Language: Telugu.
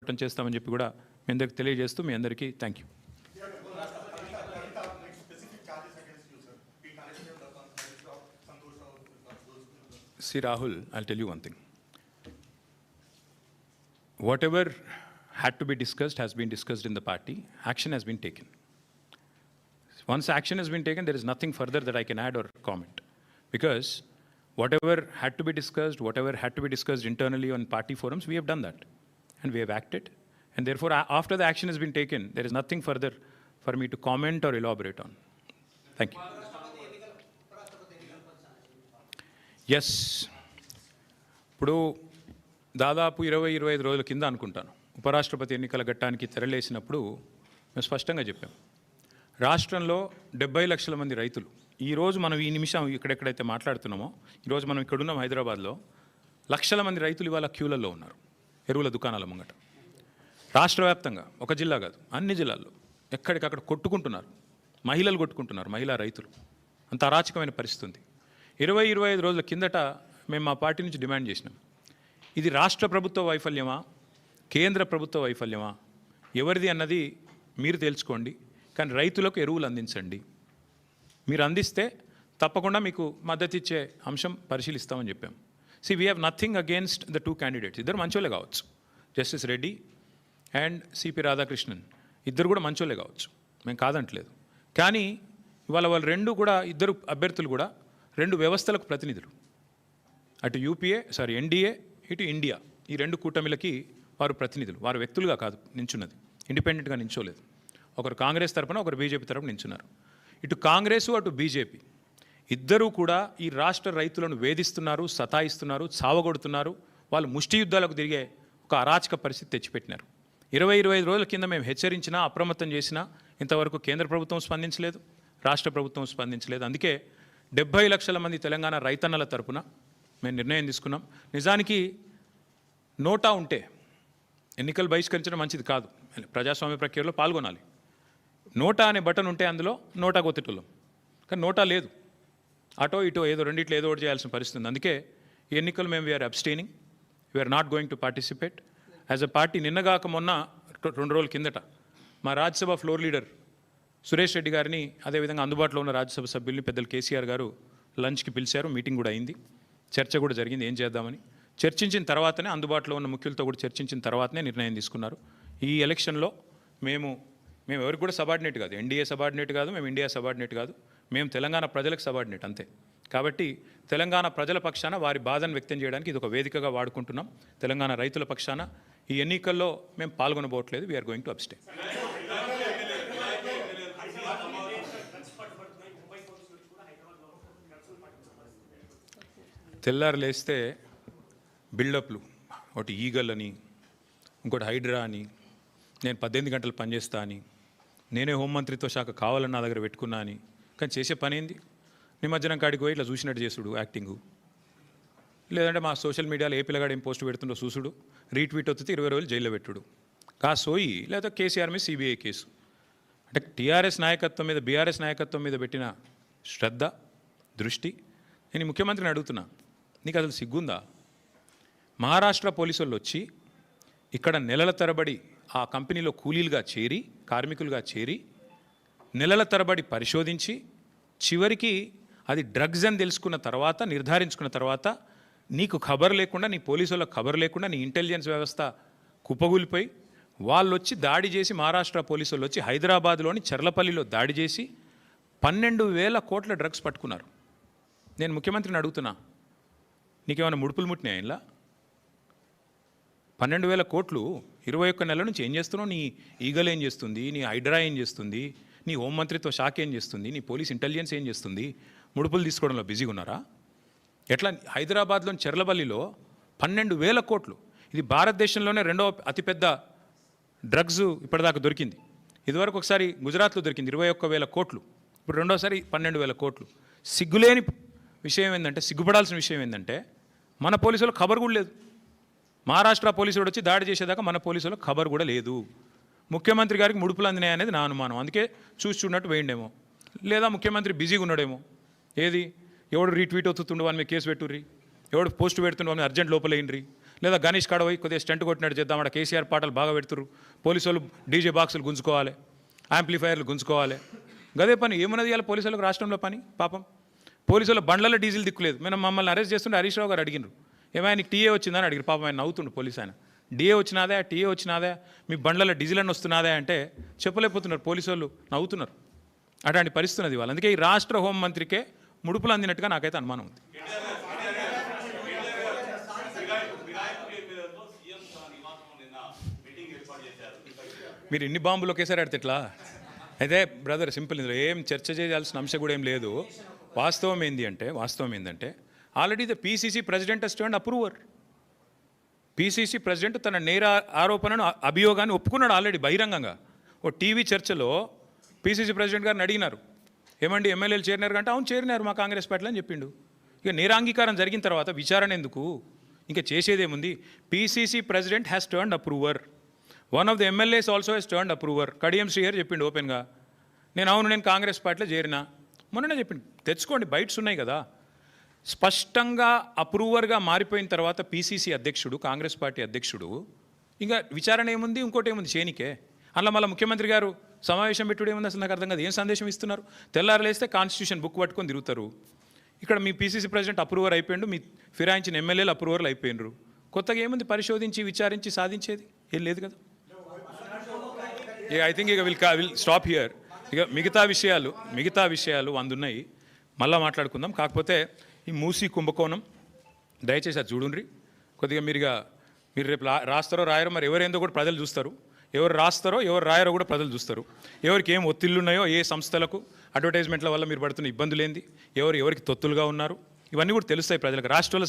పోరాటం చేస్తామని చెప్పి కూడా మీ అందరికి తెలియజేస్తూ మీ అందరికీ thank you. See Rahul, I'll tell you one thing. Whatever had to be discussed has been discussed in the party. Action has been taken. Once action has been taken, there is nothing further that I can add or comment. Because whatever had to be discussed internally on party forums, we have done that. And we have acted. And therefore, after the action has been taken, there is nothing further for me to comment or elaborate on. Thank you. Yes, ఇప్పుడు దాదాపు 20-25 రోజుల కింద అనుకుంటాను ఉపరాష్ట్రపతి ఎన్నికల ఘట్టానికి తెరలేసినప్పుడు మేము స్పష్టంగా చెప్పాం, రాష్ట్రంలో 70 లక్షల మంది రైతులు, ఈరోజు మనం ఈ నిమిషం ఇక్కడెక్కడైతే మాట్లాడుతున్నామో, ఈరోజు మనం ఇక్కడున్నాం హైదరాబాద్లో, లక్షల మంది రైతులు ఇవాళ క్యూలలో ఉన్నారు ఎరువుల దుకాణాల ముంగట. రాష్ట్ర వ్యాప్తంగా, ఒక జిల్లా కాదు, అన్ని జిల్లాల్లో ఎక్కడికక్కడ కొట్టుకుంటున్నారు, మహిళలు కొట్టుకుంటున్నారు, మహిళా రైతులు. అంత అరాచకమైన పరిస్థితి ఉంది. 20-25 రోజుల కిందట మేము మా పార్టీ నుంచి డిమాండ్ చేసినాం, ఇది రాష్ట్ర ప్రభుత్వ వైఫల్యమా, కేంద్ర ప్రభుత్వ వైఫల్యమా, ఎవరిది అన్నది మీరు తెలుసుకోండి, కానీ రైతులకు ఎరువులు అందించండి. మీరు అందిస్తే తప్పకుండా మీకు మద్దతు ఇచ్చే అంశం పరిశీలిస్తామని చెప్పాం. We have nothing against the 2 candidates. ఇద్దరు మంచోళ్ళే కావచ్చు, justice Reddy and CP Radhakrishnan ఇద్దరు కూడా మంచోళ్ళే కావచ్చు, మేము కాదంటలేదు. కానీ ఇవాళ వాళ్ళు ఇద్దరు అభ్యర్థులు కూడా 2 వ్యవస్థలకు ప్రతినిధులు. అటు ఎన్డీఏ, ఇటు ఇండియా, ఈ 2 కూటమిలకి వారు ప్రతినిధులు. వారు వ్యక్తులుగా కాదు నించున్నది, ఇండిపెండెంట్గా నించోలేదు. ఒకరు కాంగ్రెస్ తరపున, ఒకరు బీజేపీ తరపున నించున్నారు. ఇటు కాంగ్రెసు, అటు బీజేపీ ఇద్దరూ కూడా ఈ రాష్ట్ర రైతులను వేధిస్తున్నారు, సతాయిస్తున్నారు, చావగొడుతున్నారు. వాళ్ళు ముష్టి యుద్ధాలకు తిరిగే ఒక అరాచక పరిస్థితి తెచ్చిపెట్టినారు. 20-25 రోజుల కింద మేము హెచ్చరించినా, అప్రమత్తం చేసినా ఇంతవరకు కేంద్ర ప్రభుత్వం స్పందించలేదు, రాష్ట్ర ప్రభుత్వం స్పందించలేదు. అందుకే 70 లక్షల మంది తెలంగాణ రైతన్నల తరపున మేము నిర్ణయం తీసుకున్నాం. నిజానికి నోటా ఉంటే ఎన్నికలు బహిష్కరించడం మంచిది కాదు, ప్రజాస్వామ్య ప్రక్రియలో పాల్గొనాలి. నోటా అనే బటన్ ఉంటే అందులో నోటా కొత్తటోళ్ళం, కానీ నోటా లేదు. అటో ఇటో ఏదో రెండిట్లో ఏదో ఒకటి చేయాల్సిన పరిస్థితి ఉంది. అందుకే ఈ ఎన్నికలు మేము we're abstaining, we're not going to participate as a party. నిన్నగాక మొన్న 2 రోజుల కిందట మా రాజ్యసభ ఫ్లోర్ లీడర్ సురేష్ రెడ్డి గారిని, అదేవిధంగా అందుబాటులో ఉన్న రాజ్యసభ సభ్యుల్ని పెద్దలు కేసీఆర్ గారు లంచ్కి పిలిచారు. మీటింగ్ కూడా అయింది, చర్చ కూడా జరిగింది ఏం చేద్దామని. చర్చించిన తర్వాతనే, అందుబాటులో ఉన్న ముఖ్యులతో కూడా చర్చించిన తర్వాతనే నిర్ణయం తీసుకున్నారు. ఈ ఎలక్షన్లో మేము ఎవరికి కూడా సబార్డినేట్ కాదు, ఎన్డీఏ సబార్డినేట్ కాదు, మేము ఇండియా సబార్డినేట్ కాదు, మేము తెలంగాణ ప్రజలకు సబార్డినేట్ అంతే. కాబట్టి తెలంగాణ ప్రజల పక్షాన వారి బాధను వ్యక్తం చేయడానికి ఇది ఒక వేదికగా వాడుకుంటున్నాం. తెలంగాణ రైతుల పక్షాన ఈ ఎన్నికల్లో మేము పాల్గొనబోట్లేదు. We are going to abstain. తెల్లారు లేస్తే బిల్డప్లు, ఒకటి ఈగల్ అని, ఇంకోటి హైడ్రా అని, నేను 18 గంటలు పనిచేస్తా అని, నేనే హోంమంత్రిత్వ శాఖ కావాలని నా దగ్గర పెట్టుకున్నా అని. కానీ చేసే పని ఏంది? నిమజ్జనం కాడికి పోయి ఇట్లా చూసినట్టు చేసుడు యాక్టింగు, లేదంటే మా సోషల్ మీడియాలో ఏ పిల్లగాడు ఏం పోస్ట్ పెడుతుండో చూసుడు, రీట్వీట్ వస్తే 20 రోజులు జైల్లో పెట్టుడు, సోయి లేదా కేసీఆర్ మీద సిబిఐ కేసు. అంటే టీఆర్ఎస్ నాయకత్వం మీద, బీఆర్ఎస్ నాయకత్వం మీద పెట్టిన శ్రద్ధ, దృష్టి. నేను ముఖ్యమంత్రిని అడుగుతున్నా, నీకు అసలు సిగ్గుందా? మహారాష్ట్ర పోలీసు వాళ్ళు వచ్చి ఇక్కడ నెలల తరబడి ఆ కంపెనీలో కూలీలుగా చేరి, కార్మికులుగా చేరి, నెలల తరబడి పరిశోధించి, చివరికి అది డ్రగ్స్ అని తెలుసుకున్న తర్వాత, నిర్ధారించుకున్న తర్వాత, నీకు ఖబర్ లేకుండా, నీ పోలీసు వాళ్ళకి ఖబర్ లేకుండా, నీ ఇంటెలిజెన్స్ వ్యవస్థ కుప్పగూలిపోయి వాళ్ళు వచ్చి దాడి చేసి, మహారాష్ట్ర పోలీసు వాళ్ళు వచ్చి హైదరాబాద్లోని చర్లపల్లిలో దాడి చేసి 12,000 కోట్ల డ్రగ్స్ పట్టుకున్నారు. నేను ముఖ్యమంత్రిని అడుగుతున్నా, నీకేమైనా ముడుపులు ముట్టినాయి? ఇలా 12,000 కోట్లు 21 నెలల నుంచి ఏం చేస్తున్నావు? నీ ఈగల్ ఏం చేస్తుంది? నీ హైడ్రా ఏం చేస్తుంది? నీ హోంమంత్రిత్వ శాఖ ఏం చేస్తుంది? నీ పోలీస్ ఇంటెలిజెన్స్ ఏం చేస్తుంది? ముడుపులు తీసుకోవడంలో బిజీగా ఉన్నారా? ఎట్లా? హైదరాబాద్లోని చెర్లపల్లిలో 12,000 కోట్లు. ఇది భారతదేశంలోనే 2వ అతిపెద్ద డ్రగ్స్ ఇప్పటిదాకా దొరికింది. ఇదివరకు ఒకసారి గుజరాత్లో దొరికింది 21,000 కోట్లు, ఇప్పుడు రెండోసారి 12,000 కోట్లు. సిగ్గులేని విషయం ఏంటంటే, సిగ్గుపడాల్సిన విషయం ఏంటంటే, మన పోలీసులకు ఖబర్ కూడా లేదు. మహారాష్ట్ర పోలీసులు వచ్చి దాడి చేసేదాకా మన పోలీసులకు ఖబర్ కూడా లేదు. ముఖ్యమంత్రి గారికి ముడుపులు అందినాయి అనేది నా అనుమానం. అందుకే చూస్తున్నట్టు వేయండేమో, లేదా ముఖ్యమంత్రి బిజీగా ఉన్నాడేమో. ఏది ఎవడు రీట్వీట్ అవుతుండే వాని మీద కేసు పెట్టుర్రి, ఎవడు పోస్ట్ పెడుతుండే వాని అర్జెంట్ లోపలేయండి, లేదా గణేష్ కాడ పోయి కొద్దిగా స్టంట్ కొట్టినట్టు చేద్దాం, అక్కడ కేసీఆర్ పాటలు బాగా పెడుతురు, పోలీసు వాళ్ళు డీజే బాక్సులు గుంజుకోవాలి, యాంప్లిఫైర్లు గుంజుకోవాలి, గదే పని. ఏమన్నది ఇవాళ పోలీసులకు రాష్ట్రంలో పని? పాపం పోలీసుల బండ్లలో డీజిల్ దిక్కులేదు. మేము మమ్మల్ని అరెస్ట్ చేస్తుంటే హరీష్ రావు గారు అడిగినారు, ఏమైనా నీకు టీఏ వచ్చిందని అడిగారు. పాపం ఆయన నవ్వుతుండు పోలీసు ఆయన. డిఏ వచ్చినాదా, టీఏ వచ్చినాదా, మీ బండ్లలో డీజిల్ అని వస్తున్నాదా అంటే చెప్పలేకపోతున్నారు, పోలీసు వాళ్ళు నవ్వుతున్నారు. అట్లాంటి పరిస్థితి ఉన్నది వాళ్ళు. అందుకే ఈ రాష్ట్ర హోంమంత్రికే ముడుపులు అందినట్టుగా నాకైతే అనుమానం ఉంది. మీరు ఇన్ని బాంబులు ఒకేసారి ఆడితే ఎట్లా? అయితే బ్రదర్ సింపుల్, ఇందులో ఏం చర్చ చేయాల్సిన అంశం కూడా ఏం లేదు. వాస్తవం ఏంటంటే already the PCC president has turned approver. PCC president తన నేర ఆరోపణను అభియోగాన్ని ఒప్పుకున్నాడు ఆల్రెడీ బహిరంగంగా. ఓ టీవీ చర్చలో పీసీసీ ప్రెసిడెంట్ గారిని అడిగినారు, ఏమండి ఎమ్మెల్యేలు చేరినారు అంటే, అవును చేరినారు మా కాంగ్రెస్ పార్టీలో అని చెప్పిండు. ఇక నేరాంగీకారం జరిగిన తర్వాత విచారణ ఎందుకు, ఇంకా చేసేదేముంది? PCC president has turned approver. One of the MLAs also has turned approver. Kadiyam Srihari చెప్పిండు ఓపెన్గా, నేను కాంగ్రెస్ పార్టీలో చేరినా. మొన్ననే చెప్పిండు, తెచ్చుకోండి, బైట్స్ ఉన్నాయి కదా. స్పష్టంగా అప్రూవర్గా మారిపోయిన తర్వాత పీసీసీ అధ్యక్షుడు, కాంగ్రెస్ పార్టీ అధ్యక్షుడు, ఇంకా విచారణ ఏముంది, ఇంకోటి ఏముంది చేయనికే? అలా మళ్ళీ ముఖ్యమంత్రి గారు సమావేశం పెట్టుడు ఏముంది అసలు నాకు అర్థం కాదు. ఏం సందేశం ఇస్తున్నారు? తెల్లారలేస్తే కాన్స్టిట్యూషన్ బుక్ పట్టుకొని తిరుగుతారు. ఇక్కడ మీ పీసీసీ ప్రెసిడెంట్ అప్రూవర్ అయిపోయిండు, మీ ఫిరాయించిన ఎమ్మెల్యేలు అప్రూవర్లు అయిపోయినరు. కొత్తగా ఏముంది పరిశోధించి విచారించి సాధించేది? ఏం లేదు కదా. ఐ థింక్ ఇక విల్ స్టాప్ హియర్. ఇక మిగతా విషయాలు అందున్నాయి, మళ్ళీ మాట్లాడుకుందాం. కాకపోతే ఈ మూసీ కుంభకోణం దయచేసి అది చూడండి కొద్దిగా. మీరు రేపు రాస్తారో రాయరో మరి ఎవరేందో కూడా ప్రజలు చూస్తారు. ఎవరు రాస్తారో ఎవరు రాయరో కూడా ప్రజలు చూస్తారు. ఎవరికి ఏం ఒత్తిళ్ళు ఉన్నాయో, ఏ సంస్థలకు అడ్వర్టైజ్మెంట్ల వల్ల మీరు పడుతున్న ఇబ్బందులు ఏంది, ఎవరికి తొత్తులుగా ఉన్నారు, ఇవన్నీ కూడా తెలుస్తాయి ప్రజలకు. రాష్ట్రాల